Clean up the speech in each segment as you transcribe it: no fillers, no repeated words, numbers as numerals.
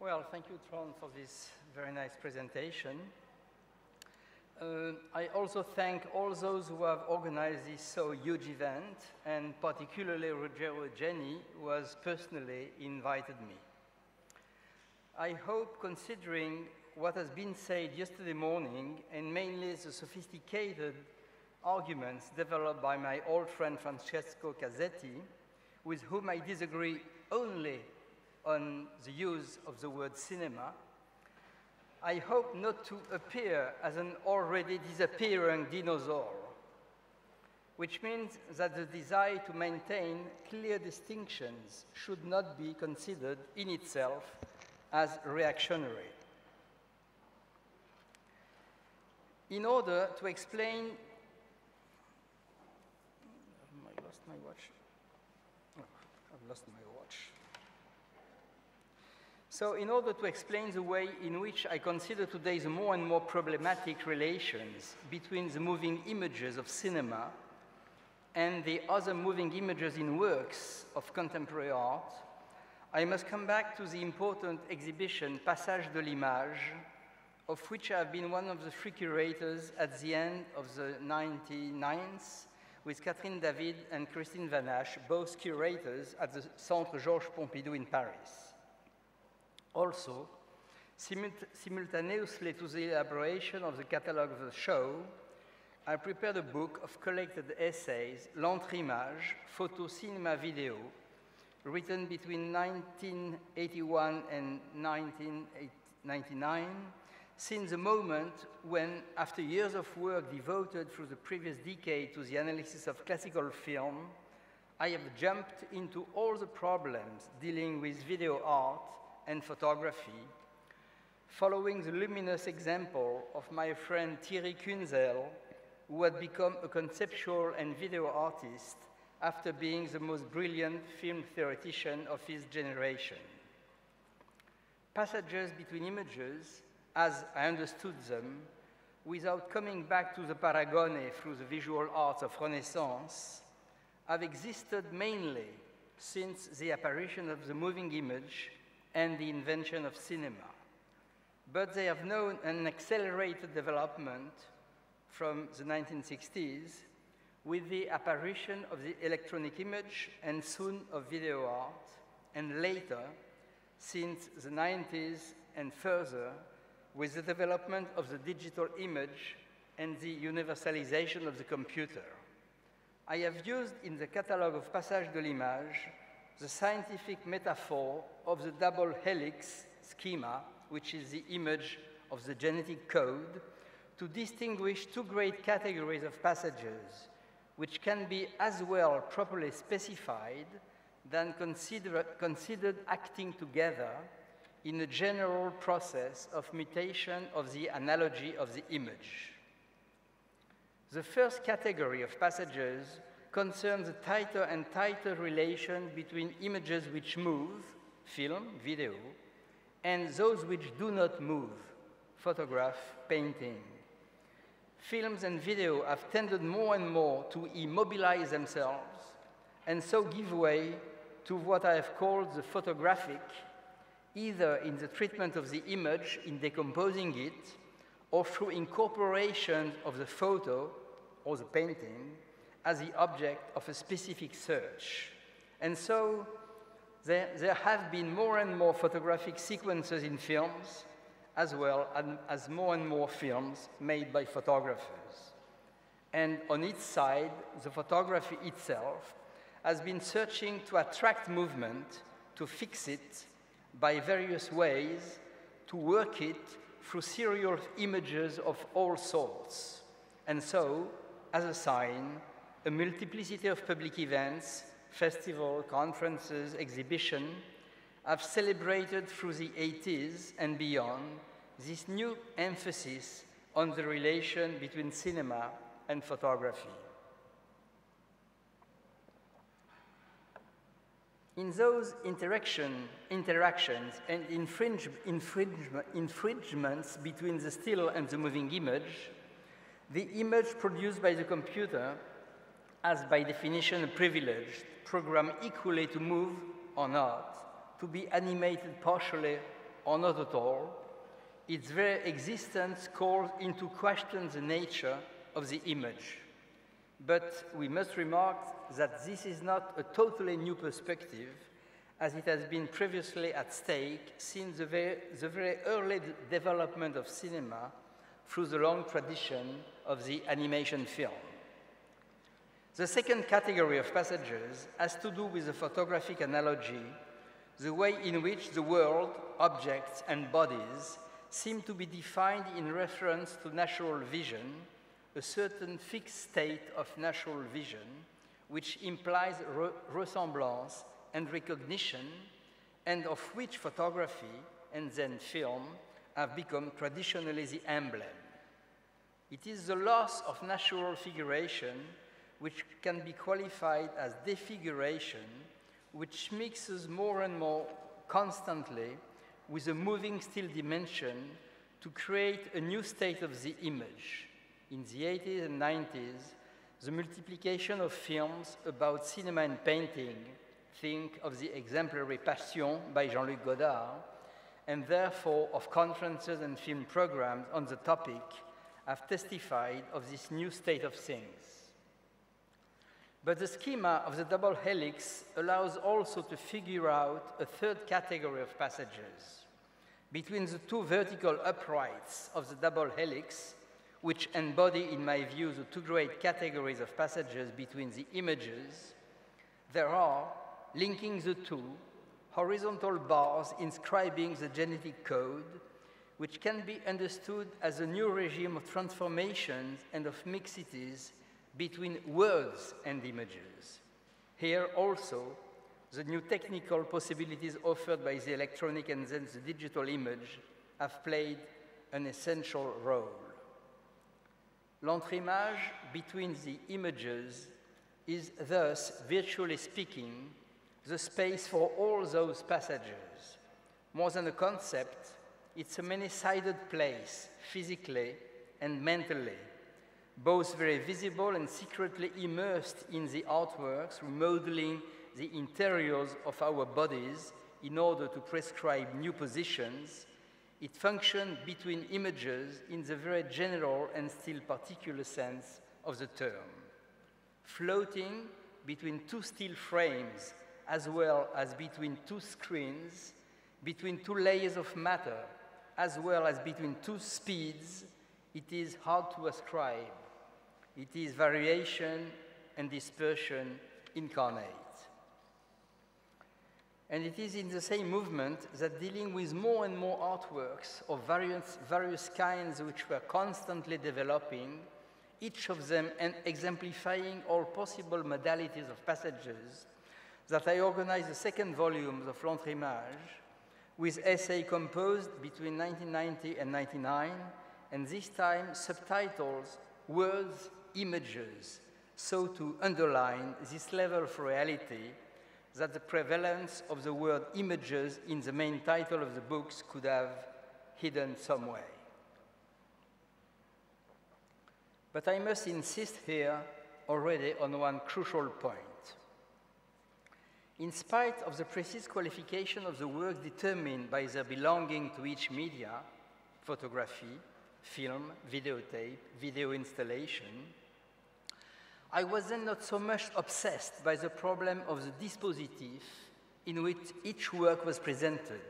Well, thank you, Tron, for this very nice presentation. I also thank all those who have organized this so huge event, and particularly Rogero Jenny, who has personally invited me. I hope, considering what has been said yesterday morning, and mainly the sophisticated arguments developed by my old friend Francesco Casetti, with whom I disagree only on the use of the word cinema, I hope not to appear as an already disappearing dinosaur, which means that the desire to maintain clear distinctions should not be considered in itself as reactionary. In order to explain, I lost my watch. Oh, I've lost my watch. So in order to explain the way in which I consider today's more and more problematic relations between the moving images of cinema and the other moving images in works of contemporary art, I must come back to the important exhibition Passage de l'Image, of which I have been one of the three curators at the end of the 99th, with Catherine David and Christine Vanache, both curators at the Centre Georges Pompidou in Paris. Also, simultaneously to the elaboration of the catalogue of the show, I prepared a book of collected essays, L'Entre-Images, Photo, Cinema, Video, written between 1981 and 1999, since the moment when, after years of work devoted through the previous decade to the analysis of classical film, I have jumped into all the problems dealing with video art and photography, following the luminous example of my friend Thierry Kunzel, who had become a conceptual and video artist after being the most brilliant film theoretician of his generation. Passages between images, as I understood them, without coming back to the paragone through the visual arts of Renaissance, have existed mainly since the apparition of the moving image and the invention of cinema. But they have known an accelerated development from the 1960s with the apparition of the electronic image and soon of video art, and later, since the 90s and further, with the development of the digital image and the universalization of the computer. I have used in the catalogue of Passage de l'Image the scientific metaphor of the double helix schema, which is the image of the genetic code, to distinguish two great categories of passages, which can be as well properly specified than considered acting together in a general process of mutation of the analogy of the image. The first category of passages concerns a tighter and tighter relation between images which move, film, video, and those which do not move, photograph, painting. Films and video have tended more and more to immobilize themselves and so give way to what I have called the photographic, either in the treatment of the image in decomposing it, or through incorporation of the photo or the painting as the object of a specific search. And so there have been more and more photographic sequences in films, as well as more and more films made by photographers. And on its side, the photography itself has been searching to attract movement, to fix it by various ways, to work it through serial images of all sorts. And so, as a sign, a multiplicity of public events, festivals, conferences, exhibitions, have celebrated through the 80s and beyond this new emphasis on the relation between cinema and photography. In those interactions and infringements between the still and the moving image, the image produced by the computer has by definition a privilege, programmed equally to move or not, to be animated partially or not at all, its very existence calls into question the nature of the image. But we must remark that this is not a totally new perspective, as it has been previously at stake since the very early development of cinema through the long tradition of the animation film. The second category of passages has to do with the photographic analogy, the way in which the world, objects, and bodies seem to be defined in reference to natural vision, a certain fixed state of natural vision, which implies ressemblance and recognition, and of which photography and then film have become traditionally the emblem. It is the loss of natural figuration which can be qualified as defiguration, which mixes more and more constantly with a moving still dimension to create a new state of the image. In the 80s and 90s, the multiplication of films about cinema and painting, think of the exemplary Passion by Jean-Luc Godard, and therefore of conferences and film programs on the topic, have testified of this new state of things. But the schema of the double helix allows also to figure out a third category of passages. Between the two vertical uprights of the double helix, which embody, in my view, the two great categories of passages between the images, there are, linking the two, horizontal bars inscribing the genetic code, which can be understood as a new regime of transformations and of mixities between words and images. Here also, the new technical possibilities offered by the electronic and then the digital image have played an essential role. L'entreimage between the images is thus, virtually speaking, the space for all those passages. More than a concept, it's a many-sided place, physically and mentally, both very visible and secretly immersed in the artworks, remodeling the interiors of our bodies in order to prescribe new positions. It functions between images in the very general and still particular sense of the term, floating between two still frames as well as between two screens, between two layers of matter, as well as between two speeds. It is hard to ascribe. It is variation and dispersion incarnate. And it is in the same movement that dealing with more and more artworks of various kinds which were constantly developing, each of them exemplifying all possible modalities of passages, that I organized the second volume of L'Entreimage with essays composed between 1990 and 1999, and this time subtitles, words, images, so to underline this level of reality that the prevalence of the word images in the main title of the books could have hidden some way. But I must insist here already on one crucial point. In spite of the precise qualification of the works determined by their belonging to each media, photography, film, videotape, video installation, I was then not so much obsessed by the problem of the dispositif in which each work was presented,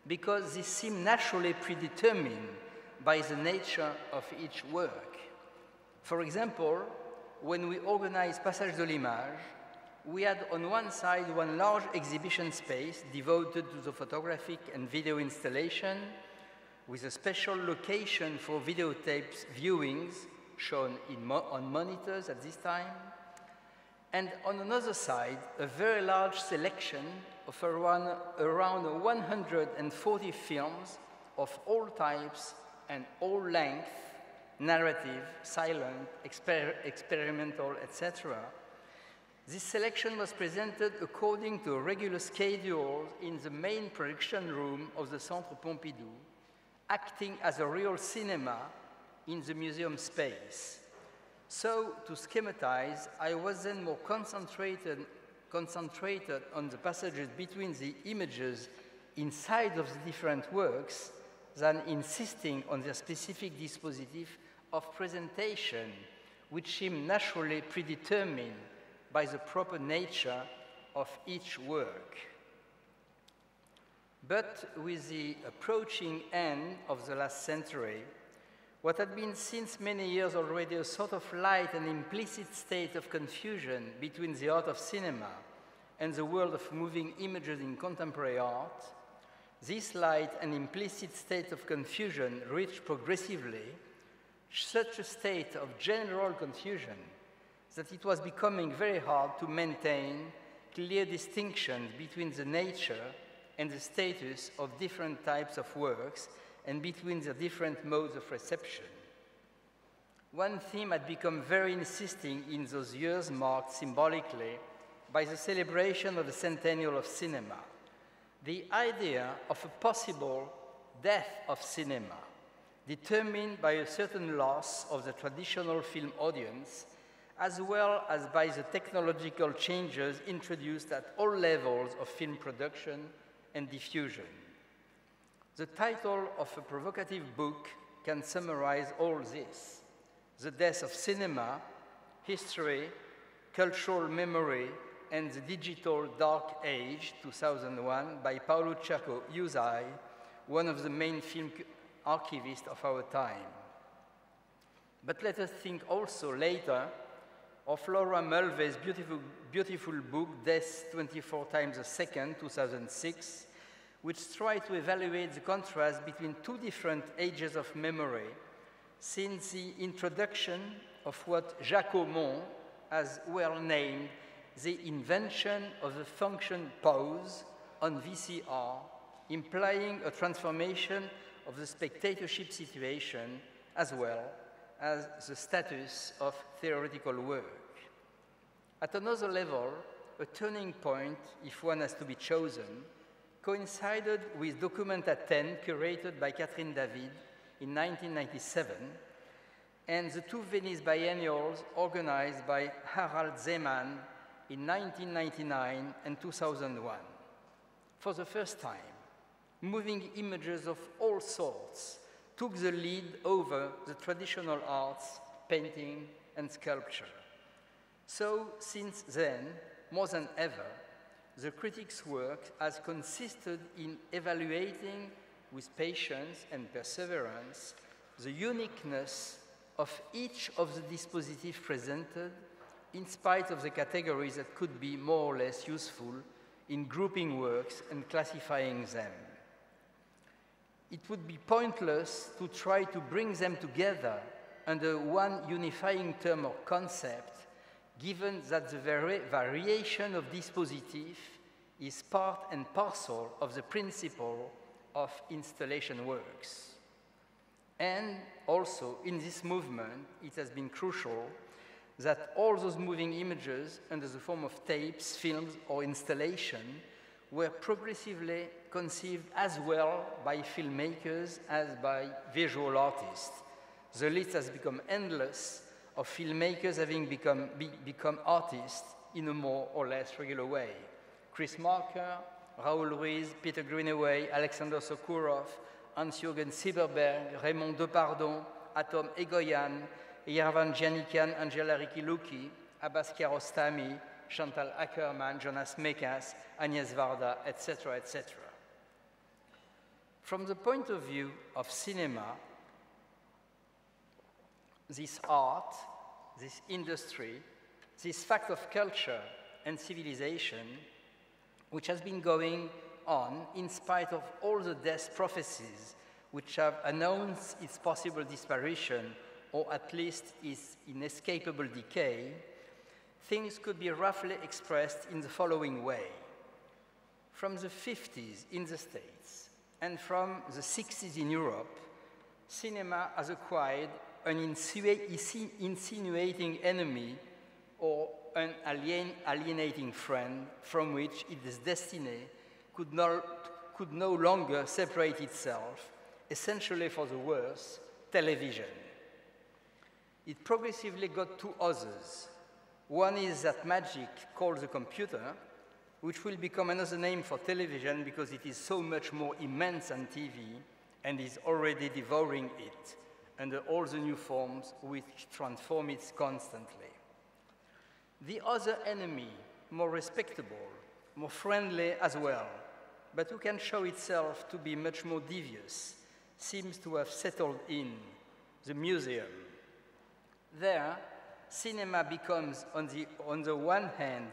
because this seemed naturally predetermined by the nature of each work. For example, when we organized Passage de l'Image, we had on one side one large exhibition space devoted to the photographic and video installation, with a special location for videotapes viewings shown on monitors at this time, and on another side, a very large selection of around 140 films of all types and all lengths, narrative, silent, experimental, etc. This selection was presented according to a regular schedule in the main production room of the Centre Pompidou, acting as a real cinema in the museum space. So, to schematize, I was then more concentrated on the passages between the images inside of the different works than insisting on their specific dispositif of presentation, which seem naturally predetermined by the proper nature of each work. But with the approaching end of the last century, what had been since many years already a sort of light and implicit state of confusion between the art of cinema and the world of moving images in contemporary art, this light and implicit state of confusion reached progressively such a state of general confusion that it was becoming very hard to maintain clear distinctions between the nature and the status of different types of works and between the different modes of reception. One theme had become very insisting in those years marked symbolically by the celebration of the centennial of cinema, the idea of a possible death of cinema, determined by a certain loss of the traditional film audience, as well as by the technological changes introduced at all levels of film production and diffusion. The title of a provocative book can summarize all this: The Death of Cinema, History, Cultural Memory, and the Digital Dark Age, 2001, by Paolo Cerco Usai, one of the main film archivists of our time. But let us think also later of Laura Mulvey's beautiful book, Death 24 Times a Second, 2006, which tried to evaluate the contrast between two different ages of memory since the introduction of what Jacques Aumont has well named the invention of the function pause on VCR, implying a transformation of the spectatorship situation as well as the status of theoretical work. At another level, a turning point, if one has to be chosen, coincided with Documenta 10, curated by Catherine David in 1997, and the two Venice biennials organized by Harald Zeman in 1999 and 2001. For the first time, moving images of all sorts took the lead over the traditional arts, painting and sculpture. So, since then, more than ever, the critic's work has consisted in evaluating with patience and perseverance the uniqueness of each of the dispositifs presented, in spite of the categories that could be more or less useful in grouping works and classifying them. It would be pointless to try to bring them together under one unifying term or concept, given that the variation of dispositif is part and parcel of the principle of installation works. And also, in this movement, it has been crucial that all those moving images under the form of tapes, films, or installation were progressively conceived as well by filmmakers as by visual artists. The list has become endless of filmmakers having become artists in a more or less regular way. Chris Marker, Raoul Ruiz, Peter Greenaway, Alexander Sokurov, Hans-Jürgen Sieberberg, Raymond Depardon, Atom Egoyan, Yervan Giannikian, Angela Rikiluki, Abbas Kiarostami, Chantal Ackerman, Jonas Mekas, Agnès Varda, etc., etc. From the point of view of cinema, this art, this industry, this fact of culture and civilization, which has been going on in spite of all the death prophecies which have announced its possible disparition, or at least its inescapable decay, things could be roughly expressed in the following way. From the 50s in the States and from the 60s in Europe, cinema has acquired an insinuating enemy or an alienating friend from which its destiny could no longer separate itself, essentially for the worse, television. It progressively got two others. One is that magic called the computer, which will become another name for television because it is so much more immense than TV and is already devouring it under all the new forms which transform it constantly. The other enemy, more respectable, more friendly as well, but who can show itself to be much more devious, seems to have settled in the museum. There, cinema becomes, on the one hand,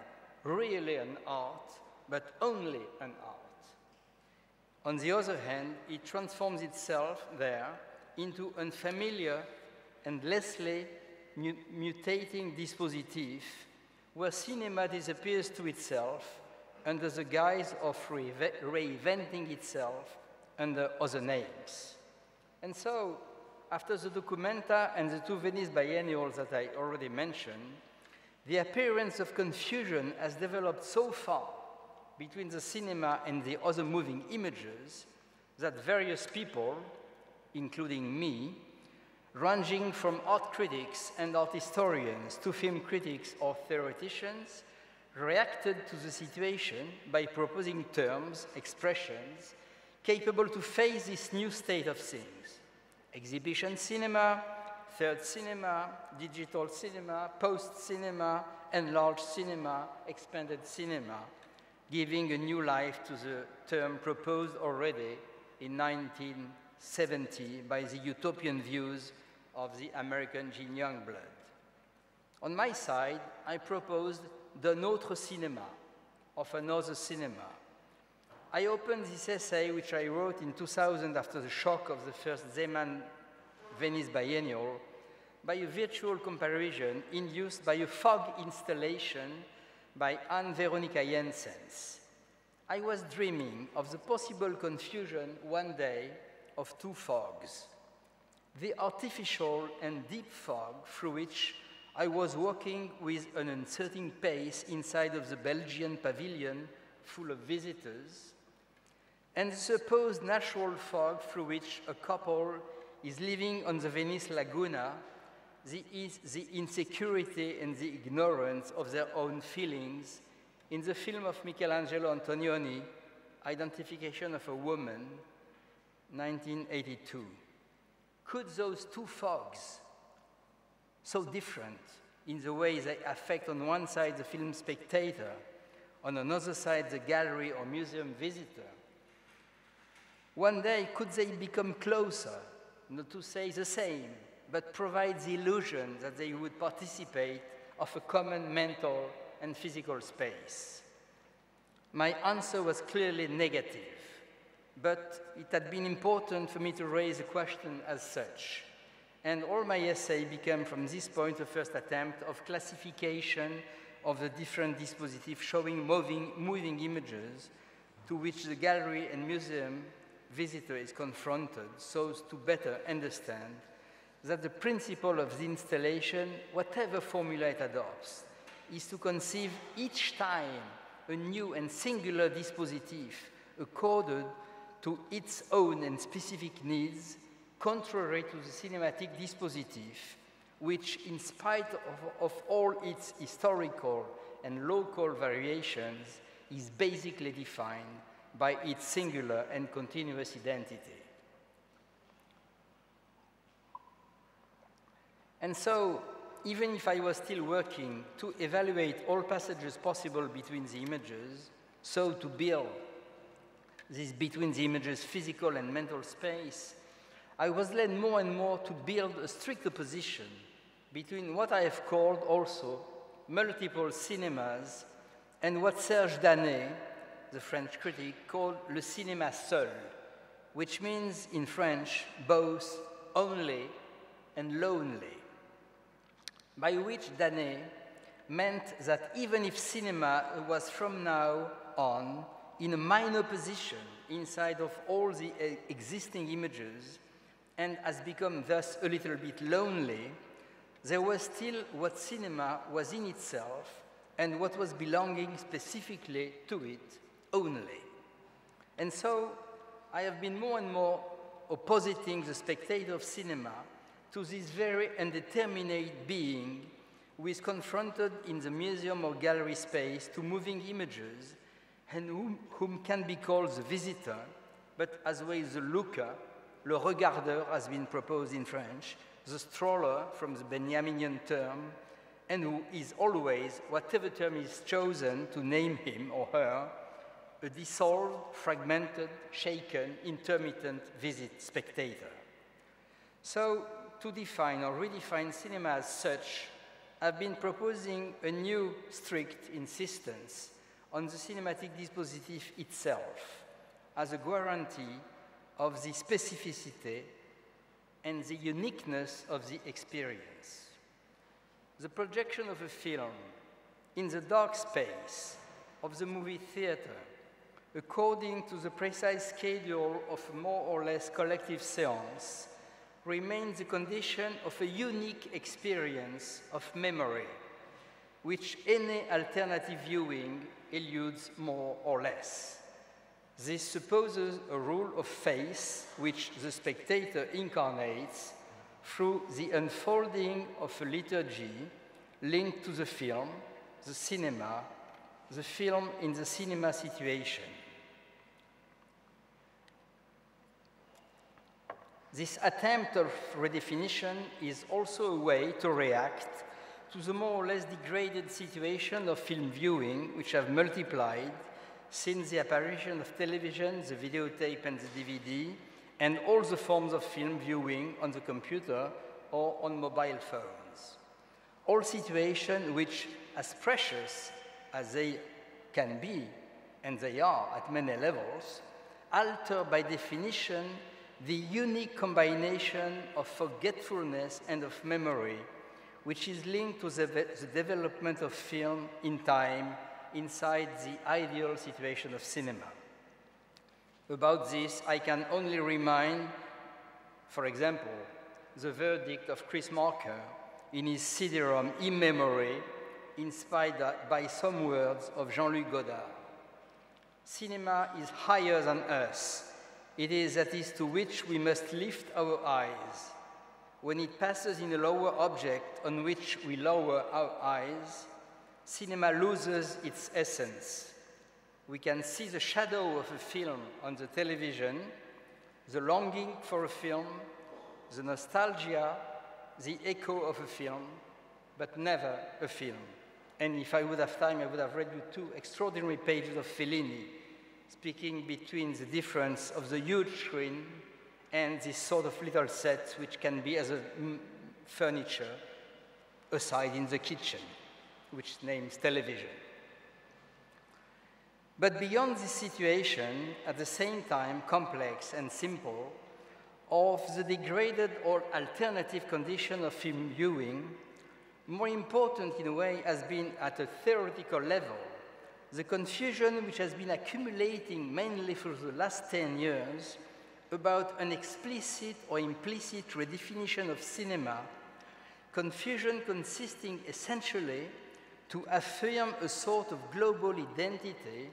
really an art, but only an art. On the other hand, it transforms itself there into unfamiliar and lessly mutating dispositif, where cinema disappears to itself under the guise of reinventing itself under other names. And so, after the Documenta and the two Venice biennials that I already mentioned, the appearance of confusion has developed so far between the cinema and the other moving images that various people, including me, ranging from art critics and art historians to film critics or theoreticians, reacted to the situation by proposing terms, expressions, capable to face this new state of things. Exhibition cinema, third cinema, digital cinema, post-cinema, enlarged cinema, expanded cinema, giving a new life to the term proposed already in 1970 by the utopian views of the American Jean Youngblood. On my side, I proposed d'un autre cinéma, of another cinema. I opened this essay, which I wrote in 2000 after the shock of the first Zeeman Venice Biennial, by a virtual comparison induced by a fog installation by Anne-Veronica Jensens. I was dreaming of the possible confusion one day of two fogs, the artificial and deep fog through which I was walking with an uncertain pace inside of the Belgian pavilion full of visitors, and the supposed natural fog through which a couple is living on the Venice Laguna, the insecurity and the ignorance of their own feelings in the film of Michelangelo Antonioni, Identification of a Woman, 1982. Could those two fogs, so different in the way they affect on one side the film spectator, on another side the gallery or museum visitor, one day could they become closer, not to say the same, but provide the illusion that they would participate of a common mental and physical space? My answer was clearly negative, but it had been important for me to raise a question as such. And all my essay became, from this point, a first attempt of classification of the different dispositifs showing moving images to which the gallery and museum visitor is confronted, so as to better understand that the principle of the installation, whatever formula it adopts, is to conceive each time a new and singular dispositif accorded to its own and specific needs, contrary to the cinematic dispositif, which, in spite of all its historical and local variations, is basically defined by its singular and continuous identity. And so, even if I was still working to evaluate all passages possible between the images, so to build this between the images physical and mental space, I was led more and more to build a strict opposition between what I have called also multiple cinemas and what Serge Danet, the French critic, called le cinéma seul, which means in French both only and lonely. By which Danet meant that even if cinema was from now on in a minor position inside of all the existing images and has become thus a little bit lonely, there was still what cinema was in itself and what was belonging specifically to it only. And so I have been more and more oppositing the spectator of cinema to this very indeterminate being who is confronted in the museum or gallery space to moving images and whom can be called the visitor, but as well the looker, le regardeur has been proposed in French, the stroller from the Benjaminian term, and who is always, whatever term is chosen to name him or her, a dissolved, fragmented, shaken, intermittent visit spectator. So, to define or redefine cinema as such, I've been proposing a new strict insistence on the cinematic dispositif itself as a guarantee of the specificity and the uniqueness of the experience. The projection of a film in the dark space of the movie theater, according to the precise schedule of a more or less collective séance, remains the condition of a unique experience of memory, which any alternative viewing eludes more or less. This supposes a rule of face which the spectator incarnates through the unfolding of a liturgy linked to the film, the cinema, the film in the cinema situation. This attempt of redefinition is also a way to react to the more or less degraded situation of film viewing, which have multiplied since the apparition of television, the videotape and the DVD, and all the forms of film viewing on the computer or on mobile phones. All situations which, as precious as they can be, and they are at many levels, alter by definition the unique combination of forgetfulness and of memory, which is linked to the development of film in time inside the ideal situation of cinema. About this, I can only remind, for example, the verdict of Chris Marker in his CD-ROM In Memory, inspired by some words of Jean-Luc Godard. Cinema is higher than us. It is that is to which we must lift our eyes. When it passes in a lower object on which we lower our eyes, cinema loses its essence. We can see the shadow of a film on the television, the longing for a film, the nostalgia, the echo of a film, but never a film. And if I would have time, I would have read you 2 extraordinary pages of Fellini, speaking between the difference of the huge screen and this sort of little set which can be as a furniture aside in the kitchen, which names television. But beyond this situation, at the same time complex and simple, of the degraded or alternative condition of film viewing, more important in a way has been at a theoretical level, the confusion which has been accumulating mainly for the last 10 years about an explicit or implicit redefinition of cinema, confusion consisting essentially to affirm a sort of global identity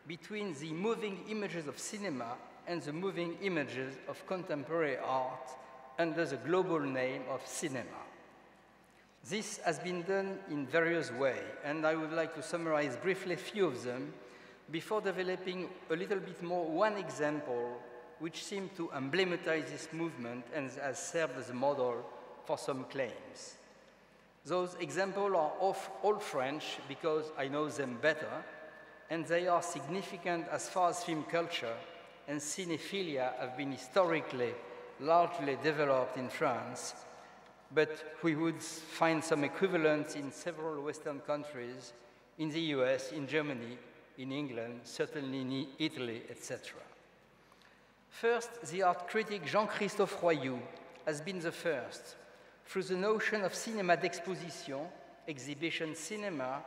between the moving images of cinema and the moving images of contemporary art under the global name of cinema. This has been done in various ways, and I would like to summarize briefly a few of them before developing a little bit more one example which seemed to emblematize this movement and has served as a model for some claims. Those examples are all French because I know them better, and they are significant as far as film culture and cinephilia have been historically largely developed in France, but we would find some equivalents in several Western countries, in the US, in Germany, in England, certainly in Italy, etc. First, the art critic Jean-Christophe Royoux has been the first, through the notion of cinéma d'exposition, exhibition cinema,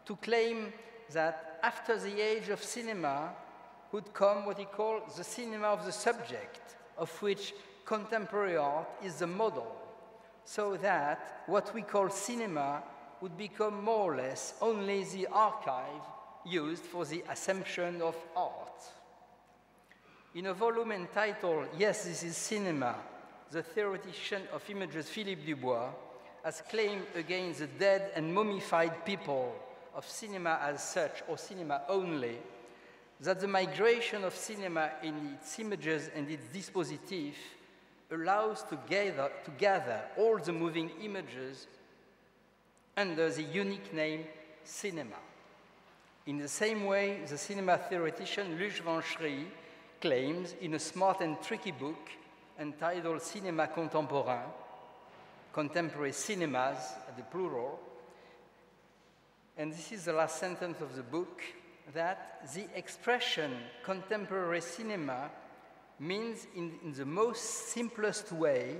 to claim that after the age of cinema would come what he called the cinema of the subject, of which contemporary art is the model, so that what we call cinema would become more or less only the archive used for the assumption of art. In a volume entitled Yes, This is Cinema, the theoretician of images Philippe Dubois has claimed against the dead and mummified people of cinema as such, or cinema only, that the migration of cinema in its images and its dispositif allows to gather all the moving images under the unique name cinema. In the same way, the cinema theoretician Luc Vanchery claims in a smart and tricky book entitled Cinéma Contemporain, Contemporary Cinemas, at the plural, and this is the last sentence of the book, that the expression contemporary cinema means in the most simplest way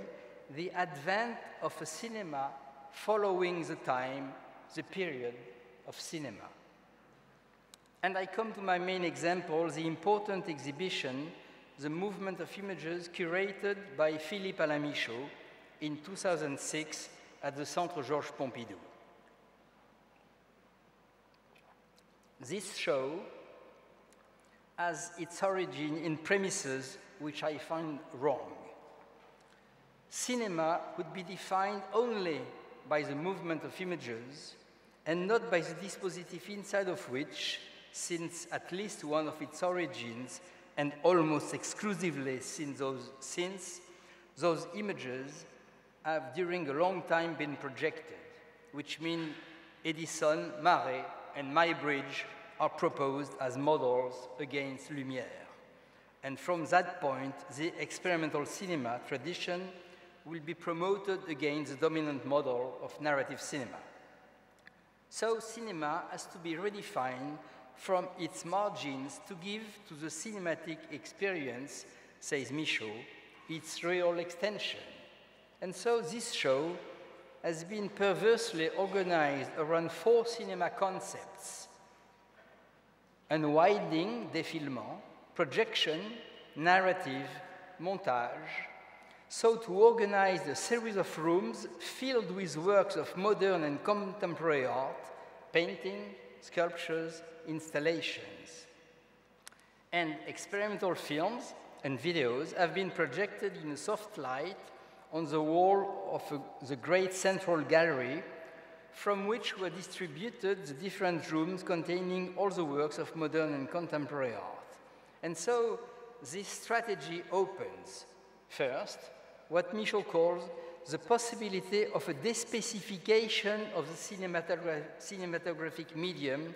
the advent of a cinema following the time, the period of cinema. And I come to my main example, the important exhibition, The Movement of Images, curated by Philippe Alain Michaud in 2006 at the Centre Georges Pompidou. This show has its origin in premises which I find wrong. Cinema would be defined only by the movement of images and not by the dispositif inside of which, since at least one of its origins, and almost exclusively since those images have during a long time been projected, which means Edison, Marais, and Muybridge are proposed as models against Lumière. And from that point, the experimental cinema tradition will be promoted against the dominant model of narrative cinema. So cinema has to be redefined from its margins to give to the cinematic experience, says Michaud, its real extension. And so this show has been perversely organized around 4 cinema concepts: unwinding, défilement, projection, narrative, montage, so to organize a series of rooms filled with works of modern and contemporary art, painting, sculptures, installations. And experimental films and videos have been projected in a soft light on the wall of the great central gallery, from which were distributed the different rooms containing all the works of modern and contemporary art. And so this strategy opens, first, what Michaud calls the possibility of a despecification of the cinematographic medium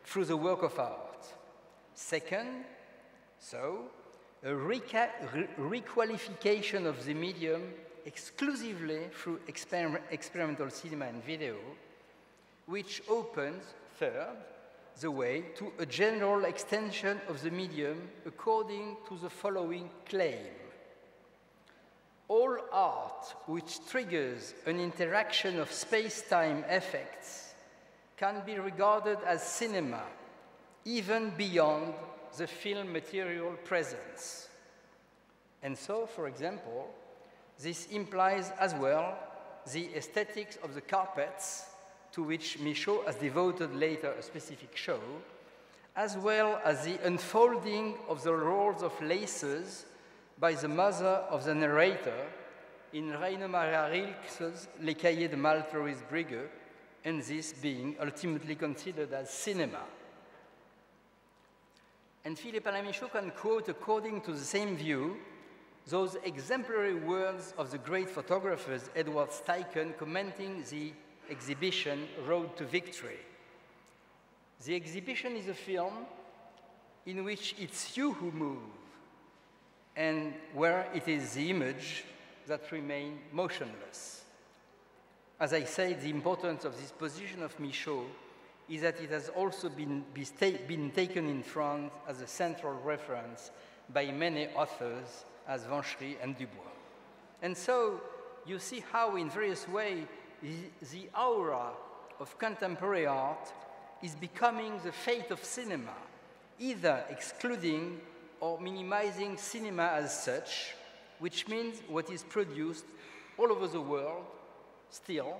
through the work of art. Second, a requalification of the medium exclusively through experimental cinema and video, which opens, third, the way to a general extension of the medium according to the following claim. All art which triggers an interaction of space-time effects can be regarded as cinema, even beyond the film material presence. And so, for example, this implies as well the aesthetics of the carpets, to which Michaud has devoted later a specific show, as well as the unfolding of the rolls of laces by the mother of the narrator in Rainer Maria Rilke's Les Cahiers de Marie-Thérèse Brügge, and this being ultimately considered as cinema. And Philippe Alain Michaud can quote, according to the same view, those exemplary words of the great photographers Edward Steichen commenting the exhibition Road to Victory. The exhibition is a film in which it's you who move, and where it is the image that remains motionless. As I said, the importance of this position of Michaud is that it has also been taken in France as a central reference by many authors as Vanchery and Dubois. And so you see how in various ways the aura of contemporary art is becoming the fate of cinema, either excluding or minimizing cinema as such, which means what is produced all over the world still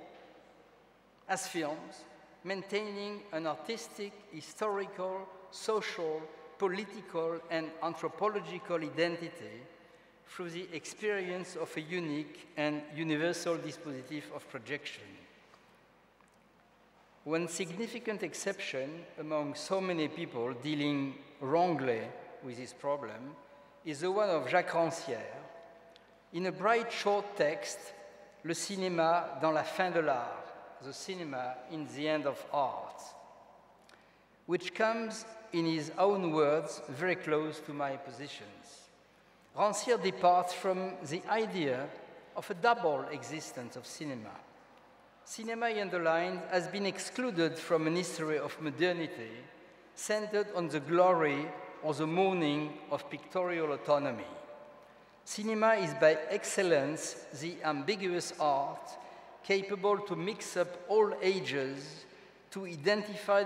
as films, maintaining an artistic, historical, social, political, and anthropological identity through the experience of a unique and universal dispositif of projection. one significant exception among so many people dealing wrongly with this problem is the one of Jacques Rancière. In a bright short text, Le cinéma dans la fin de l'art, the cinema in the end of art, which comes, in his own words, very close to my positions. Rancière departs from the idea of a double existence of cinema. Cinema, he underlined, has been excluded from an history of modernity centered on the glory or the mourning of pictorial autonomy. Cinema is by excellence the ambiguous art capable to mix up all ages, to identify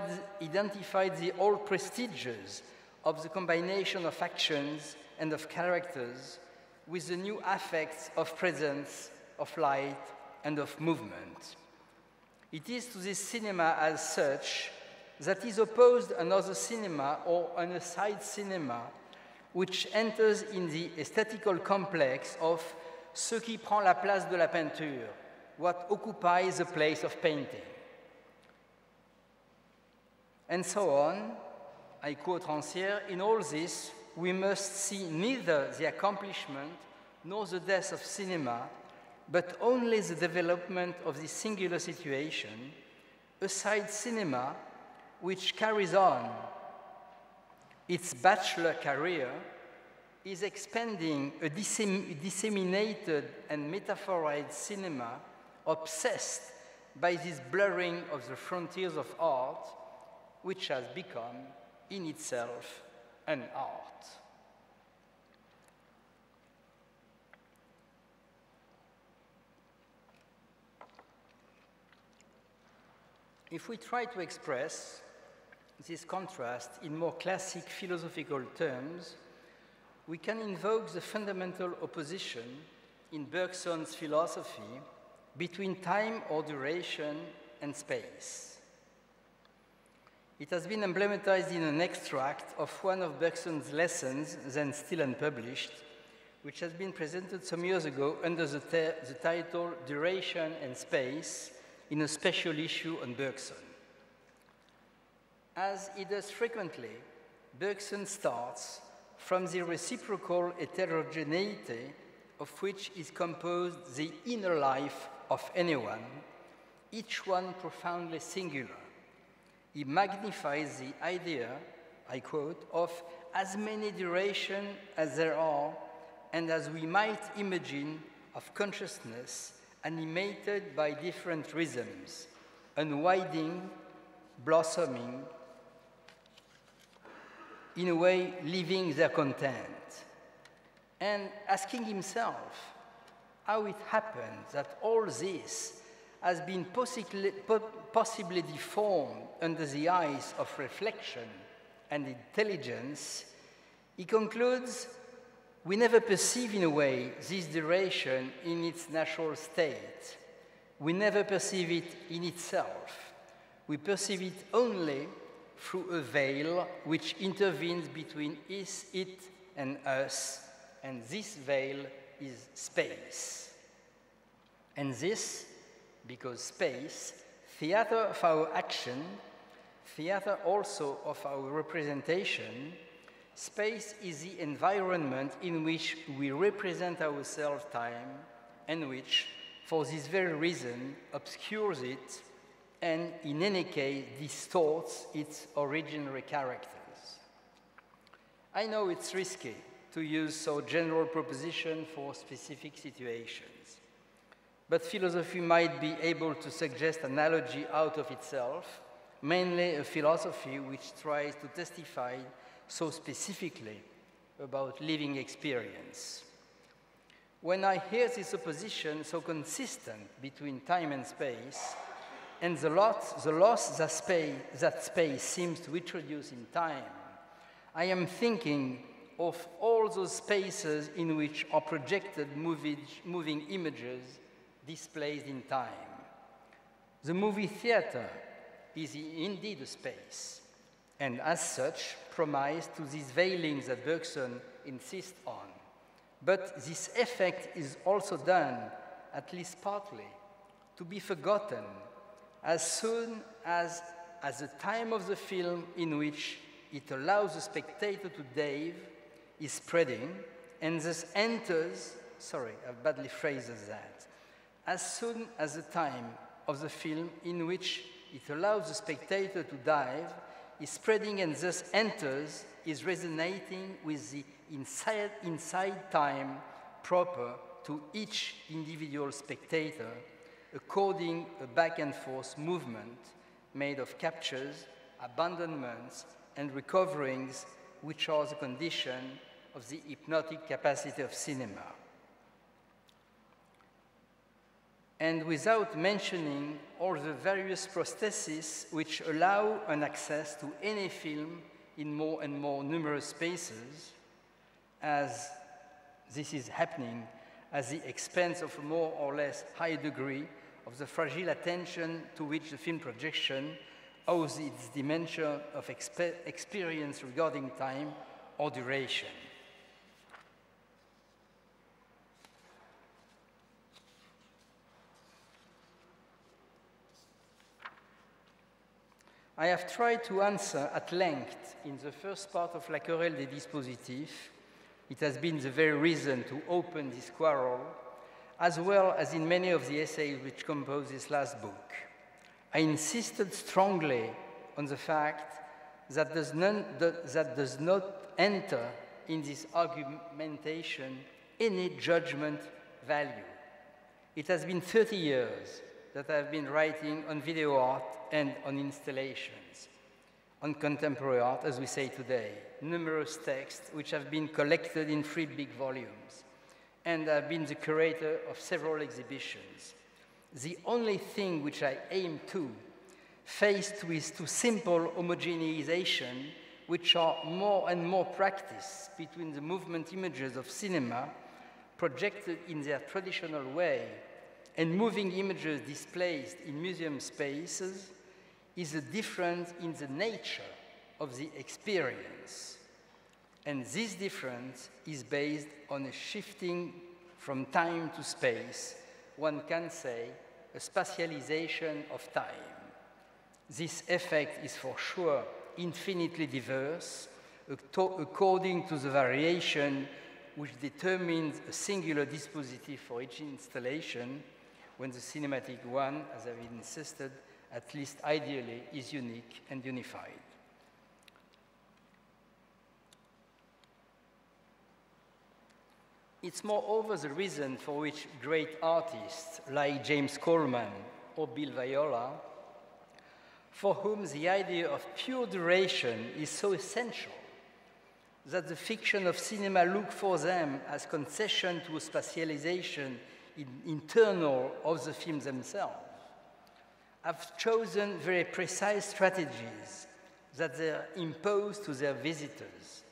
the old prestiges of the combination of actions and of characters with the new affects of presence, of light, and of movement. It is to this cinema as such that is opposed another cinema or an aside cinema which enters in the aesthetical complex of ce qui prend la place de la peinture, what occupies the place of painting. And so on, I quote Rancière, in all this, we must see neither the accomplishment nor the death of cinema, but only the development of this singular situation, a side cinema which carries on its bachelor career, is expanding a disseminated and metaphorized cinema obsessed by this blurring of the frontiers of art, which has become in itself an art. If we try to express this contrast in more classic philosophical terms, we can invoke the fundamental opposition in Bergson's philosophy between time or duration and space. It has been emblematized in an extract of one of Bergson's lessons, then still unpublished, which has been presented some years ago under the title Duration and Space in a special issue on Bergson. As he does frequently, Bergson starts from the reciprocal heterogeneity of which is composed the inner life of anyone, each one profoundly singular. He magnifies the idea, I quote, of as many durations as there are and as we might imagine of consciousness animated by different rhythms, unwinding, blossoming, in a way leaving their content, and asking himself how it happened that all this has been possibly deformed under the eyes of reflection and intelligence, he concludes, we never perceive in a way this duration in its natural state. We never perceive it in itself. We perceive it only through a veil which intervenes between it and us, and this veil is space. And this, because space, theater of our action, theater also of our representation, space is the environment in which we represent ourselves time, and which, for this very reason, obscures it, and in any case, distorts its originary characters. I know it's risky to use so general proposition for specific situations, but philosophy might be able to suggest analogy out of itself, mainly a philosophy which tries to testify so specifically about living experience. When I hear this opposition so consistent between time and space, and the loss that space seems to introduce in time, I am thinking of all those spaces in which are projected moving images displayed in time. The movie theater is indeed a space, and as such, promise to these veilings that Bergson insists on. But this effect is also done, at least partly, to be forgotten as soon as the time of the film in which it allows the spectator to dive is spreading and thus enters, sorry, I've badly phrased that, as soon as the time of the film in which it allows the spectator to dive is spreading and thus enters is resonating with the inside time proper to each individual spectator, according a back and forth movement made of captures, abandonments, and recoverings, which are the condition of the hypnotic capacity of cinema. And without mentioning all the various prostheses which allow an access to any film in more and more numerous spaces, as this is happening at the expense of a more or less high degree of the fragile attention to which the film projection owes its dimension of experience regarding time or duration. I have tried to answer at length in the first part of La Querelle des Dispositifs. It has been the very reason to open this quarrel, as well as in many of the essays which compose this last book. I insisted strongly on the fact that does not enter in this argumentation any judgment value. It has been 30 years that I have been writing on video art and on installations, on contemporary art, as we say today, numerous texts which have been collected in 3 big volumes, and I've been the curator of several exhibitions. The only thing which I aim to, faced with too simple homogenization, which are more and more practiced between the movement images of cinema projected in their traditional way and moving images displayed in museum spaces, is a difference in the nature of the experience. And this difference is based on a shifting from time to space, one can say a spatialization of time. This effect is for sure infinitely diverse, according to the variation which determines a singular dispositif for each installation, when the cinematic one, as I've insisted, at least ideally, is unique and unified. It's moreover the reason for which great artists like James Coleman or Bill Viola, for whom the idea of pure duration is so essential that the fiction of cinema look for them as concession to a spatialization internal of the films themselves, have chosen very precise strategies that they impose to their visitors.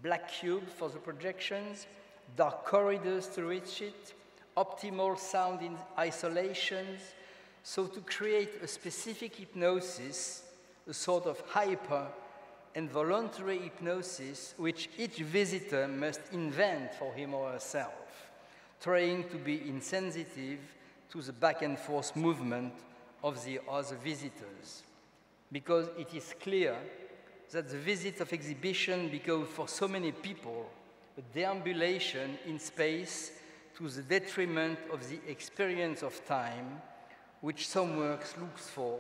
Black cube for the projections, dark corridors to reach it, optimal sound in isolations, so to create a specific hypnosis, a sort of hyper and voluntary hypnosis which each visitor must invent for him or herself, trying to be insensitive to the back and forth movement of the other visitors. Because it is clear that the visit of exhibition becomes for so many people a deambulation in space to the detriment of the experience of time, which some works looks for,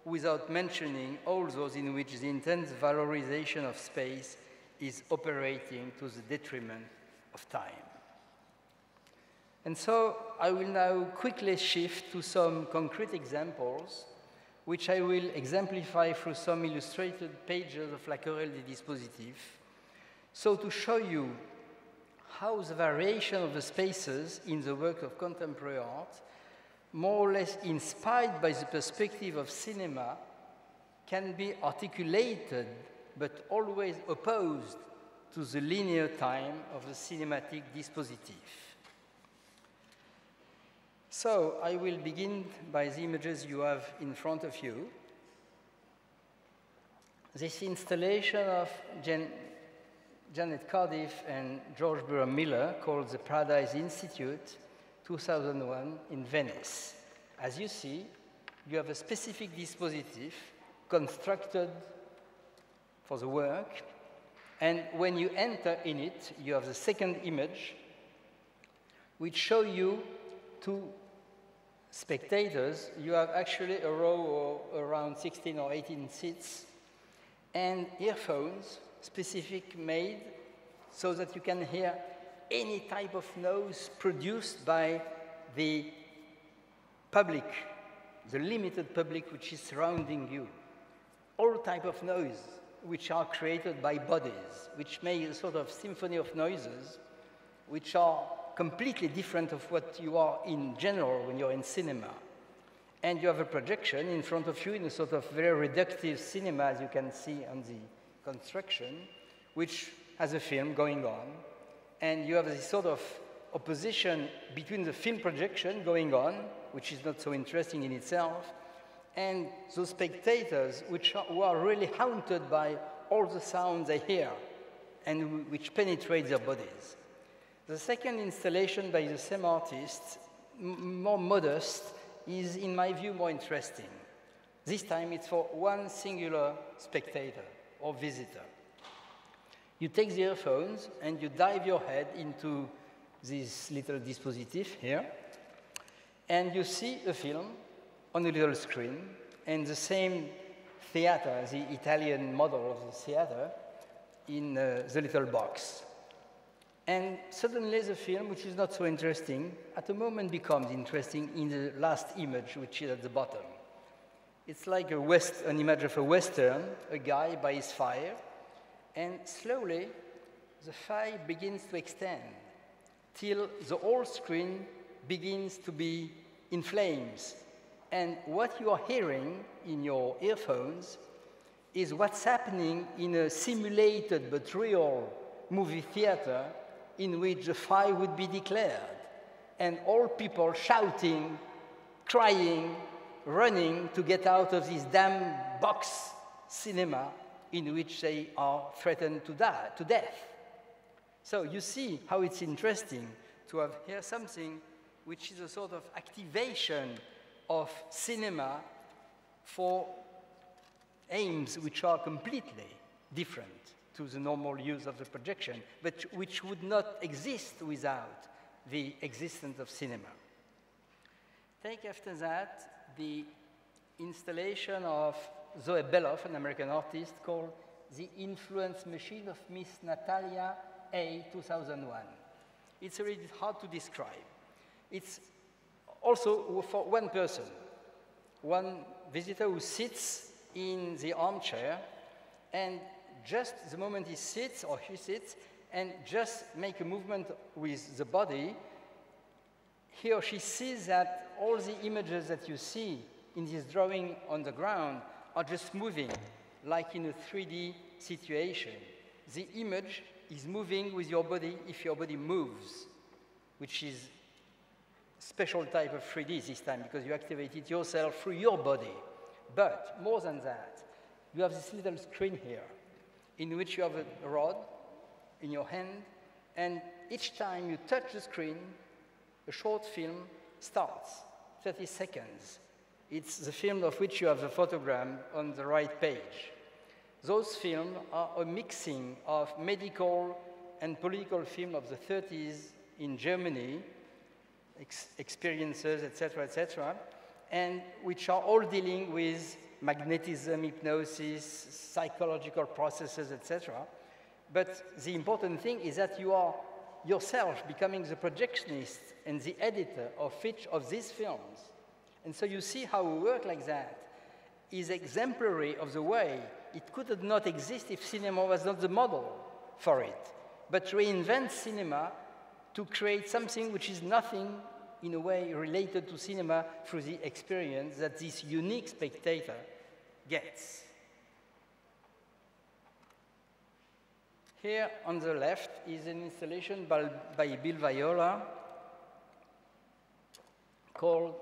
without mentioning all those in which the intense valorization of space is operating to the detriment of time. And so I will now quickly shift to some concrete examples, which I will exemplify through some illustrated pages of La Querelle des Dispositifs, so to show you how the variation of the spaces in the work of contemporary art, more or less inspired by the perspective of cinema, can be articulated but always opposed to the linear time of the cinematic dispositif. So I will begin by the images you have in front of you. This installation of Janet Cardiff and George Burham Miller, called the Paradise Institute, 2001 in Venice. As you see, you have a specific dispositif constructed for the work, and when you enter in it, you have the second image, which show you two spectators. You have actually a row of around 16 or 18 seats, and earphones, specific made, so that you can hear any type of noise produced by the public, the limited public which is surrounding you. All type of noise which are created by bodies, which make a sort of symphony of noises, which are completely different of what you are in general when you're in cinema. And you have a projection in front of you in a sort of very reductive cinema, as you can see on the construction, which has a film going on. And you have this sort of opposition between the film projection going on, which is not so interesting in itself, and those spectators who are really haunted by all the sounds they hear and which penetrate their bodies. The second installation by the same artist, more modest, is, in my view, more interesting. This time it's for one singular spectator or visitor. You take the earphones and you dive your head into this little dispositif here, and you see a film on a little screen, and the same theater, the Italian model of the theater, in the little box. And suddenly the film, which is not so interesting, at a moment becomes interesting in the last image, which is at the bottom. It's like an image of a Western, a guy by his fire, and slowly the fire begins to extend till the whole screen begins to be in flames. And what you are hearing in your earphones is what's happening in a simulated but real movie theater in which the fire would be declared, and all people shouting, crying, running to get out of this damn box cinema in which they are threatened to die, to death. So you see how it's interesting to have here something which is a sort of activation of cinema for aims which are completely different to the normal use of the projection, but which would not exist without the existence of cinema. Take after that the installation of Zoe Bellow, an American artist, called The Influence Machine of Miss Natalia A. 2001. It's really hard to describe. It's also for one person, one visitor who sits in the armchair, and just the moment he sits or she sits and just make a movement with the body, he or she sees that all the images that you see in this drawing on the ground are just moving, like in a 3D situation. The image is moving with your body if your body moves, which is special type of 3D this time, because you activate it yourself through your body. But more than that, you have this little screen here, in which you have a rod in your hand, and each time you touch the screen, a short film starts, 30 seconds. It's the film of which you have the photogram on the right page. Those films are a mixing of medical and political film of the 30s in Germany, experiences, etc., and which are all dealing with magnetism, hypnosis, psychological processes, etc. But the important thing is that you are yourself becoming the projectionist and the editor of each of these films. And so you see how a work like that is exemplary of the way it could not exist if cinema was not the model for it, but reinvent cinema to create something which is nothing in a way related to cinema through the experience that this unique spectator gets. Here on the left is an installation by Bill Viola called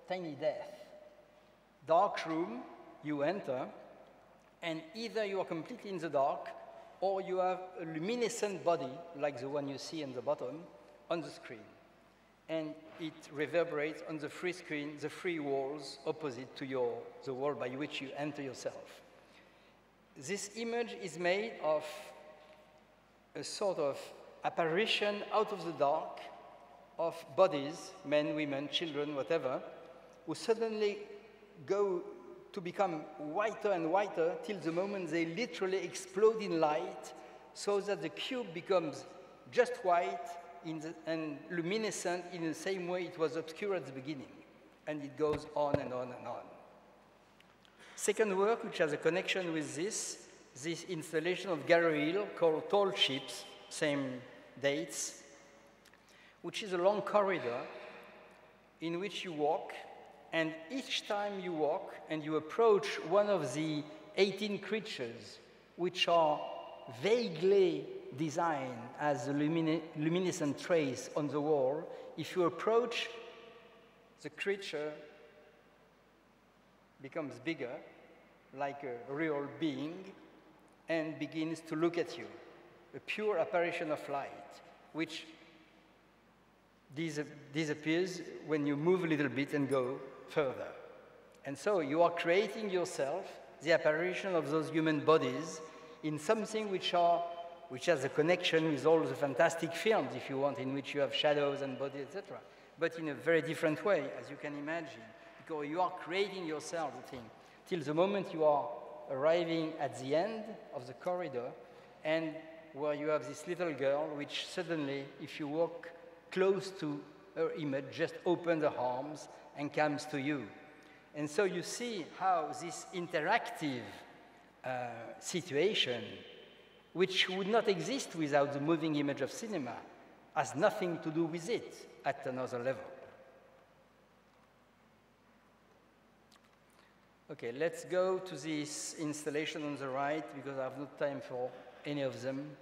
Tiny Death. Dark room, you enter, and either you are completely in the dark or you have a luminescent body, like the one you see on the bottom, on the screen. and it reverberates on the free screen, the free walls opposite to the wall by which you enter yourself. This image is made of a sort of apparition out of the dark of bodies, men, women, children, whatever, who suddenly go to become whiter and whiter till the moment they literally explode in light, so that the cube becomes just white and luminescent in the same way it was obscure at the beginning. And it goes on and on and on. Second work, which has a connection with this installation of Gary Hill called Tall Ships, same dates, which is a long corridor in which you walk, and each time you walk and you approach one of the 18 creatures, which are vaguely designed as a luminescent trace on the wall, if you approach, the creature becomes bigger, like a real being, and begins to look at you, a pure apparition of light, which disappears when you move a little bit and go further. And so you are creating yourself, the apparition of those human bodies, in something which has a connection with all the fantastic films, if you want, in which you have shadows and bodies, etc., but in a very different way, as you can imagine, because you are creating yourself the thing, till the moment you are arriving at the end of the corridor, and where you have this little girl, which suddenly, if you walk close to her image, just opens her arms and comes to you. And so you see how this interactive situation, which would not exist without the moving image of cinema, has nothing to do with it at another level. Okay, let's go to this installation on the right, because I have no time for any of them,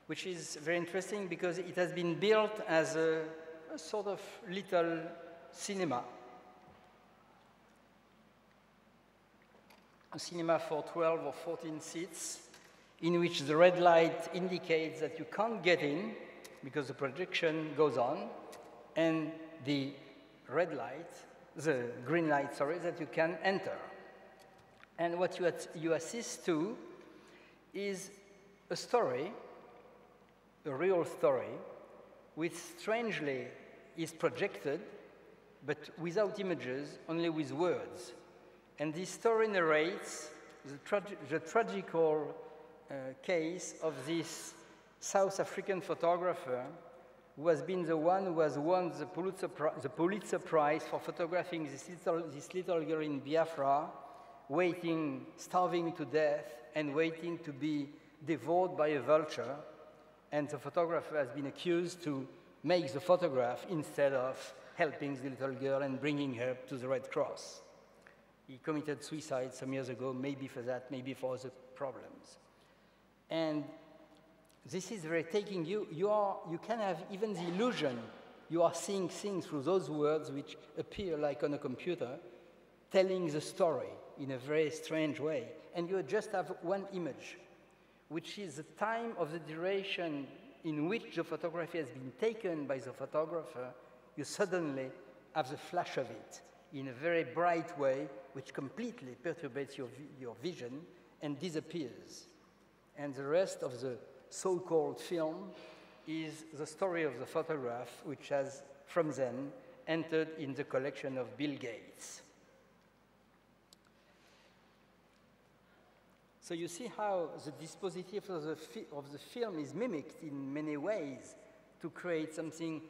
which is very interesting because it has been built as a sort of little cinema. A cinema for 12 or 14 seats, in which the red light indicates that you can't get in because the projection goes on, and the green light, sorry, that you can enter. And what you assist to is a story, a real story, which strangely is projected, but without images, only with words. And this story narrates the tragical case of this South African photographer who has been the one who has won the Pulitzer Prize for photographing this little girl in Biafra, waiting, starving to death, and waiting to be devoured by a vulture. And the photographer has been accused to make the photograph instead of helping the little girl and bringing her to the Red Cross. He committed suicide some years ago, maybe for that, maybe for other problems. And this is very taking you can have even the illusion you are seeing things through those words which appear like on a computer, telling the story in a very strange way. And you just have one image, which is the time of the duration in which the photography has been taken by the photographer. You suddenly have the flash of it in a very bright way, which completely perturbates your vision and disappears. And the rest of the so-called film is the story of the photograph, which has, from then, entered in the collection of Bill Gates. So you see how the dispositif of the film is mimicked in many ways to create something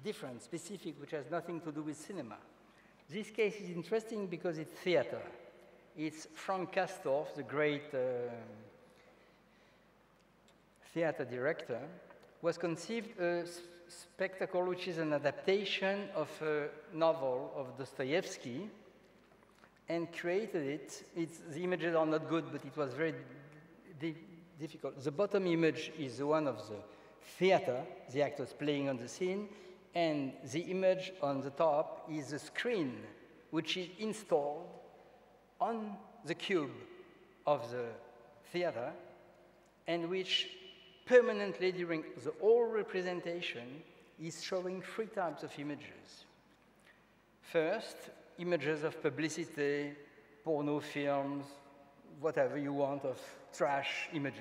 different, specific, which has nothing to do with cinema. This case is interesting because it's theater. It's Frank Castorf, the great theater director, was conceived a spectacle which is an adaptation of a novel of Dostoevsky, and created it. The images are not good, but it was very difficult. The bottom image is the one of the theater, the actors playing on the scene, and the image on the top is a screen which is installed on the cube of the theater, and which permanently during the whole representation is showing three types of images. First, images of publicity, porno films, whatever you want, of trash images.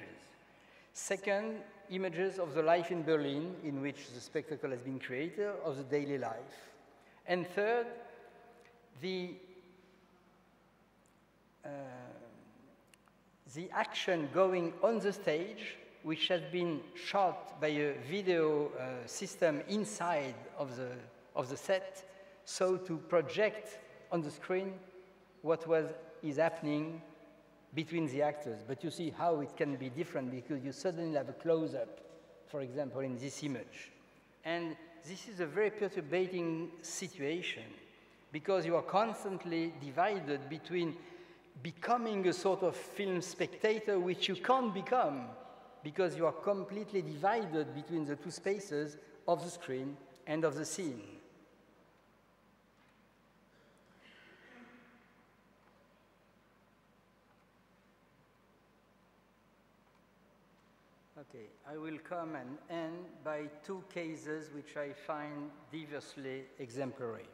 Second, images of the life in Berlin, in which the spectacle has been created, of the daily life. And third, the action going on the stage, which has been shot by a video system inside of the set, so to project on the screen what is happening between the actors. But you see how it can be different, because you suddenly have a close-up, for example, in this image. And this is a very perturbating situation, because you are constantly divided between becoming a sort of film spectator, which you can't become, because you are completely divided between the two spaces of the screen and of the scene. Okay, I will come and end by two cases which I find diversely exemplary.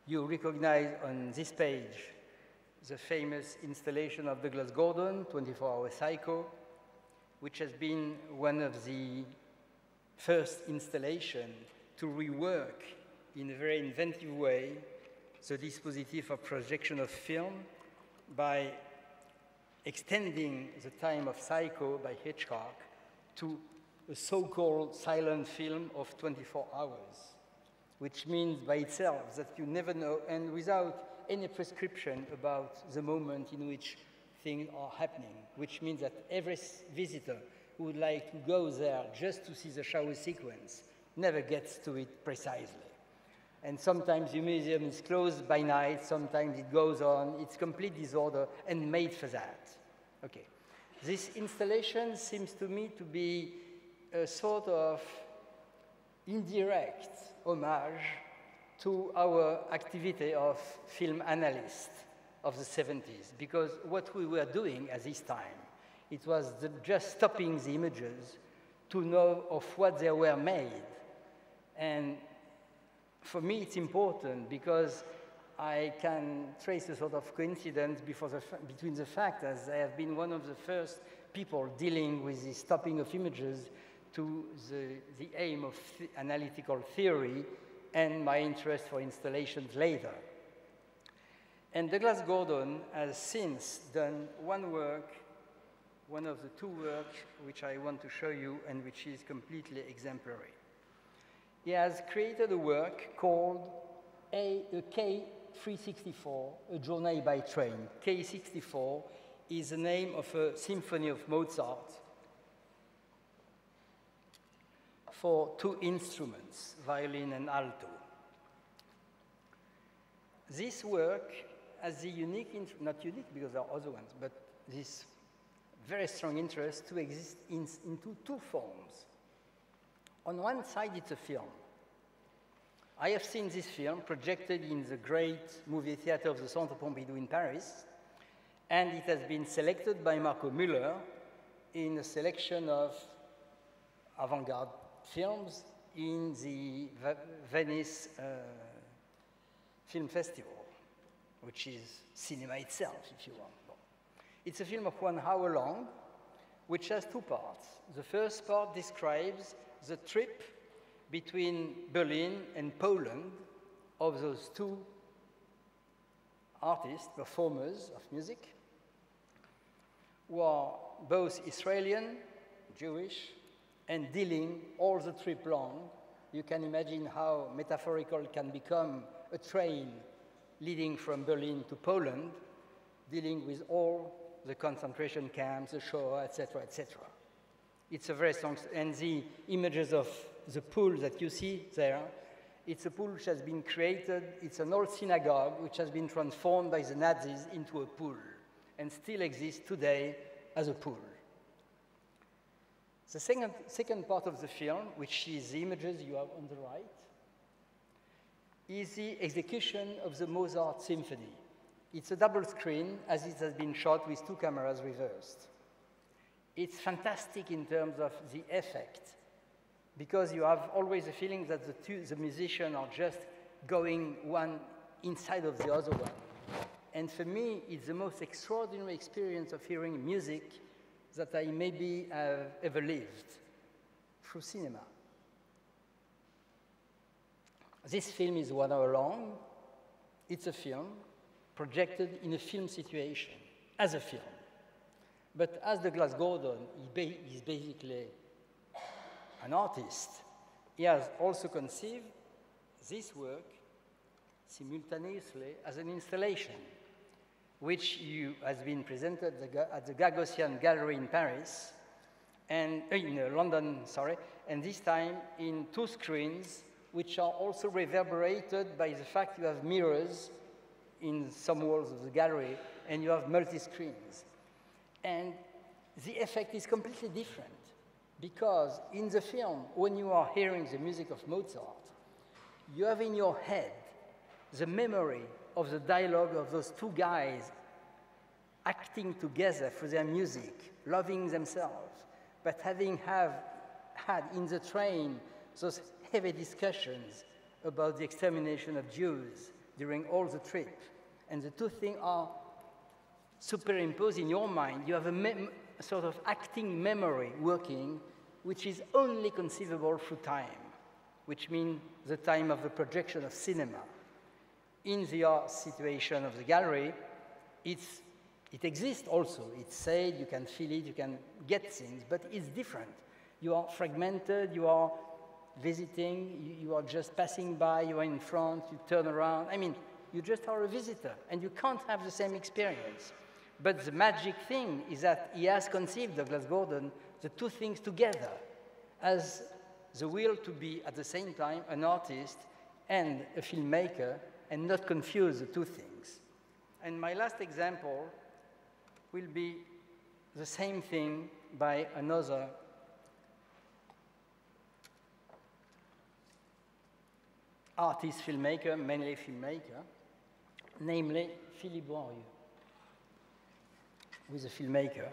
You recognize on this page the famous installation of Douglas Gordon, 24-Hour Psycho, which has been one of the first installations to rework in a very inventive way the dispositif of projection of film by extending the time of Psycho by Hitchcock to a so-called silent film of 24 hours, which means by itself that you never know, and without any prescription about the moment in which things are happening, which means that every visitor who would like to go there just to see the shower sequence never gets to it precisely. And sometimes the museum is closed by night, sometimes it goes on, it's complete disorder and made for that. Okay. This installation seems to me to be a sort of indirect homage to our activity of film analysts of the 70s, because what we were doing at this time, it was just stopping the images to know of what they were made. And for me, it's important because I can trace a sort of coincidence between the fact that I have been one of the first people dealing with the stopping of images to the aim of analytical theory and my interest for installations later. And Douglas Gordon has since done one work, one of the two works which I want to show you and which is completely exemplary. He has created a work called a K364, a journey by train. K64 is the name of a symphony of Mozart for two instruments, violin and alto. This work has the unique, not unique because there are other ones, but this very strong interest to exist into two forms. On one side, it's a film. I have seen this film projected in the great movie theater of the Centre Pompidou in Paris, and it has been selected by Marco Müller in a selection of avant-garde films in the Venice Film Festival, which is cinema itself, if you want. It's a film of 1 hour long, which has two parts. The first part describes the trip between Berlin and Poland of those two artists, performers of music, who are both Israeli, Jewish, and dealing all the trip long. You can imagine how metaphorical can become a train leading from Berlin to Poland, dealing with all the concentration camps, the Shoah, etc., etc. It's a very strong, and the images of the pool that you see there, it's a pool which has been created, it's an old synagogue which has been transformed by the Nazis into a pool and still exists today as a pool. The second part of the film, which is the images you have on the right, is the execution of the Mozart symphony. It's a double screen, as it has been shot with two cameras reversed. It's fantastic in terms of the effect because you have always a feeling that the musicians are just going one inside of the other one. And for me, it's the most extraordinary experience of hearing music that I maybe have ever lived through cinema. This film is 1 hour long. It's a film projected in a film situation, as a film. But as Douglas Gordon is basically an artist, he has also conceived this work simultaneously as an installation, which has been presented at the Gagosian Gallery in Paris, and in London, sorry, and this time in 2 screens, which are also reverberated by the fact you have mirrors in some walls of the gallery, and you have multi-screens. And the effect is completely different, because in the film, when you are hearing the music of Mozart, you have in your head the memory of the dialogue of those 2 guys acting together for their music, loving themselves, but having had in the train those heavy discussions about the extermination of Jews during all the trip. And the 2 things are superimposed in your mind. You have a sort of acting memory working, which is only conceivable through time, which means the time of the projection of cinema. In the art situation of the gallery, it exists also. It's said, you can feel it, you can get things, but it's different. You are fragmented, you are visiting, you are just passing by, you are in front, you turn around. I mean, you just are a visitor, and you can't have the same experience. But the magic thing is that he has conceived, Douglas Gordon, the 2 things together as the will to be at the same time an artist and a filmmaker, and not confuse the 2 things. And my last example will be the same thing by another artist, filmmaker, mainly filmmaker, namely Philippe Boireau, who is a filmmaker,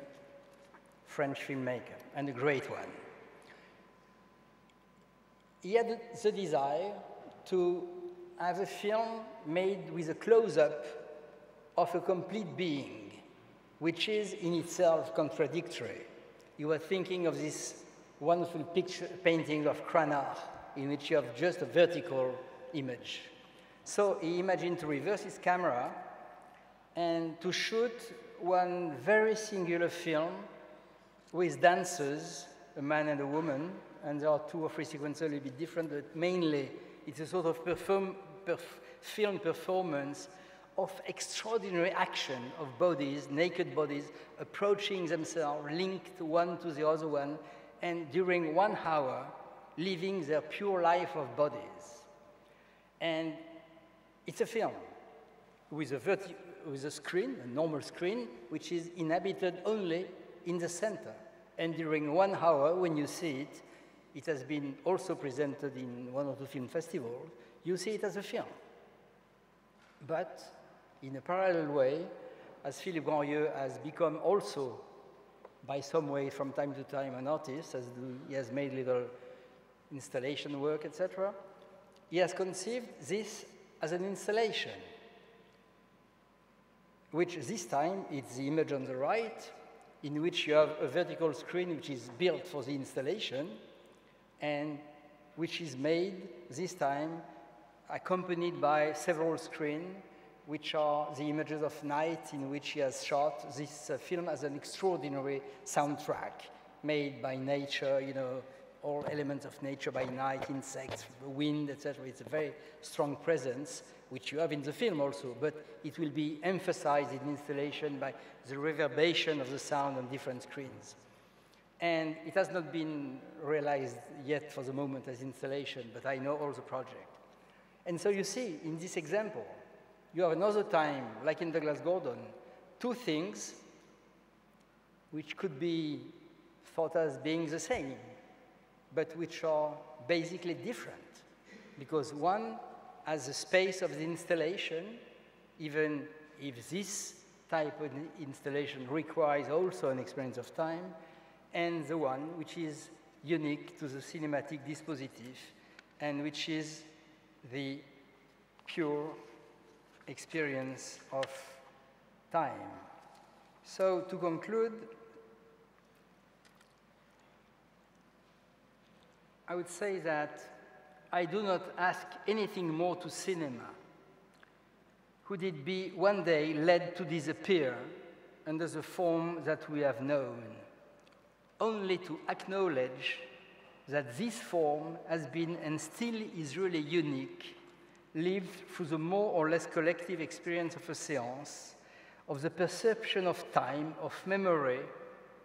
French filmmaker, and a great one. He had the desire to have a film made with a close-up of a complete being, which is in itself contradictory. You were thinking of this wonderful painting of Cranach, in which you have just a vertical image. So he imagined to reverse his camera and to shoot one very singular film with dancers, a man and a woman, and there are 2 or 3 sequences a little bit different, but mainly it's a sort of film performance of extraordinary action of bodies, naked bodies, approaching themselves, linked one to the other one, and during 1 hour, living their pure life of bodies. And it's a film with a screen, a normal screen, which is inhabited only in the center. And during 1 hour, when you see it, it has been also presented in 1 or 2 film festivals, you see it as a film. But in a parallel way, as Philippe Boireau has become also, by some way, from time to time, an artist, he has made little installation work, etc., he has conceived this as an installation, which this time it's the image on the right, in which you have a vertical screen which is built for the installation, and which is made this time accompanied by several screens, which are the images of night in which he has shot this film as an extraordinary soundtrack made by nature, you know, all elements of nature by night, insects, wind, etc. It's a very strong presence, which you have in the film also, but it will be emphasized in installation by the reverberation of the sound on different screens. And it has not been realized yet for the moment as installation, but I know all the project. And so you see, in this example, you have another time, like in Douglas Gordon, 2 things which could be thought as being the same, but which are basically different. Because one has the space of the installation, even if this type of installation requires also an experience of time, and the one which is unique to the cinematic dispositif, and which is the pure experience of time. So to conclude, I would say that I do not ask anything more to cinema. Could it be one day led to disappear under the form that we have known? Only to acknowledge that this form has been and still is really unique, lived through the more or less collective experience of a séance, of the perception of time, of memory,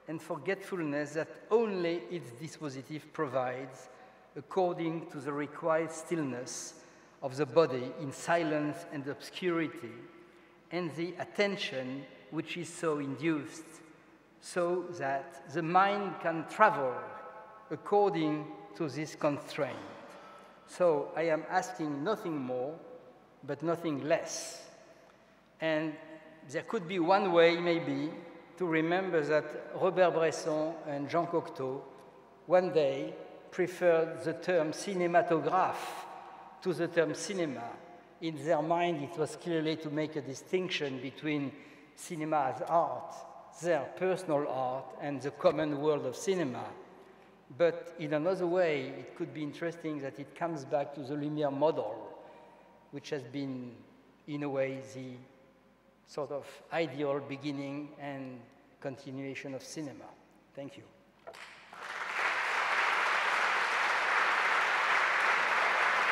and forgetfulness that only its dispositif provides, according to the required stillness of the body in silence and obscurity, and the attention which is so induced, so that the mind can travel according to this constraint. So I am asking nothing more, but nothing less. And there could be one way, maybe, to remember that Robert Bresson and Jean Cocteau one day preferred the term cinématographe to the term cinema. In their mind, it was clearly to make a distinction between cinema as art, their personal art, and the common world of cinema. But in another way, it could be interesting that it comes back to the Lumière model, which has been, in a way, the sort of ideal beginning and continuation of cinema. Thank you.